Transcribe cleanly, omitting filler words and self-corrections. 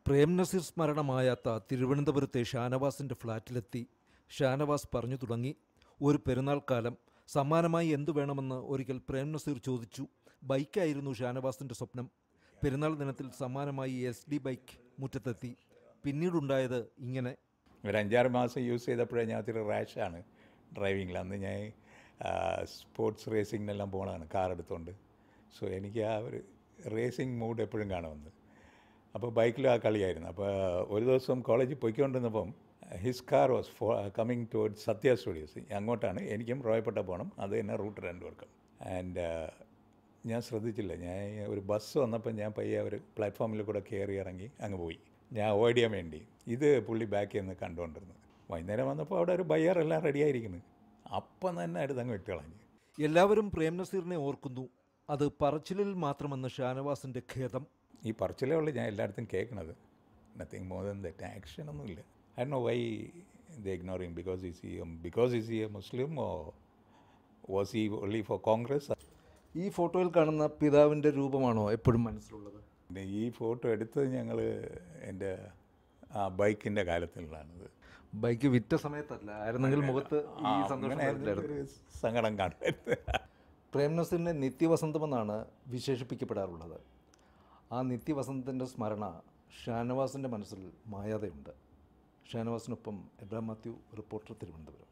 പ്രേം നസീർ സ്മരണമായാത്ത തിരുവനന്തപുരത്തെ ഷാനവാസിൻ്റെ ഫ്ളാറ്റിലെത്തി ഷാനവാസ് പറഞ്ഞു തുടങ്ങി. ഒരു പെരുന്നാൾ കാലം സമ്മാനമായി എന്തു വേണമെന്ന് ഒരിക്കൽ പ്രേം നസീർ ചോദിച്ചു. ബൈക്കായിരുന്നു ഷാനവാസിൻ്റെ സ്വപ്നം. പെരുന്നാൾ ദിനത്തിൽ സമ്മാനമായി SD ബൈക്ക് മുറ്റത്തെത്തി. പിന്നീടുണ്ടായത് ഇങ്ങനെ. ഒരു 5-6 മാസം യൂസ് ചെയ്തപ്പോഴേ ഞാൻ ഒത്തിരി റാഷാണ് ഡ്രൈവിങ്ങിൽ. അന്ന് ഞാൻ സ്പോർട്സ് റേസിങ്ങിനെല്ലാം പോകണതാണ് കാർ എടുത്തുകൊണ്ട്. സോ എനിക്ക് ആ ഒരു റേസിംഗ് മൂഡ് എപ്പോഴും കാണുമെന്ന്. അപ്പോൾ ബൈക്കിലും ആ കളിയായിരുന്നു. അപ്പോൾ ഒരു ദിവസം കോളേജിൽ പോയിക്കൊണ്ടിരുന്നപ്പം his car was coming towards Sathya studios. അങ്ങോട്ടാണ്. എനിക്കും റോയപ്പെട്ട പോകണം. അത് തന്നെ റൂട്ട് രണ്ടുപേർക്കും. ആൻഡ് ഞാൻ ശ്രദ്ധിച്ചില്ല. ഞാൻ ഒരു ബസ് വന്നപ്പോൾ ഞാൻ പയ്യെ ഒരു പ്ലാറ്റ്ഫോമിൽ കൂടെ കയറി ഇറങ്ങി അങ്ങ് പോയി. ഞാൻ അവോയ്ഡ് ചെയ്യാൻ വേണ്ടി. ഇത് പുള്ളി ബാക്കിൽ നിന്ന് കണ്ടുകൊണ്ടിരുന്നത്. വൈകുന്നേരം വന്നപ്പോൾ അവിടെ ഒരു ബയ്യർ എല്ലാം റെഡിയായിരിക്കുന്നു. അപ്പം തന്നെ അടുത്തങ്ങ് വിട്ട് കളഞ്ഞു. എല്ലാവരും പ്രേം നസീറിനെ ഓർക്കുന്നു. അത് പറച്ചിലിൽ മാത്രമെന്ന് ഷാനവാസിൻ്റെ ഖേദം. ഈ പറച്ചിലേ ഉള്ളൂ ഞാൻ എല്ലായിടത്തും കേൾക്കുന്നത്. Nothing more than that. ആക്ഷനൊന്നുമില്ല. I don't know why they ignoring. Because is he a Muslim or was he only for Congress? ഈ ഫോട്ടോയിൽ കാണുന്ന പിതാവിൻ്റെ രൂപമാണോ എപ്പോഴും മനസ്സിലുള്ളത്? ഈ ഫോട്ടോ എടുത്തത് ഞങ്ങൾ എൻ്റെ ആ ബൈക്കിൻ്റെ കാലത്തിലുള്ളതാണിത്. ബൈക്ക് വിറ്റ സമയത്തല്ല, ആയിരുന്നെങ്കിൽ മുഖത്ത് ഈ സന്തോഷം സങ്കടം കാണുന്നത്. പ്രേം നസീറിനെ നിത്യവസന്തമെന്നാണ് വിശേഷിപ്പിക്കപ്പെടാറുള്ളത്. ആ നിത്യവസന്തത്തിൻ്റെ സ്മരണ ഷാനവാസിൻ്റെ മനസ്സിൽ മായാതെയുണ്ട്. ഷാനവാസിനൊപ്പം എബ്രഹാം മാത്യു, റിപ്പോർട്ടർ, തിരുവനന്തപുരം.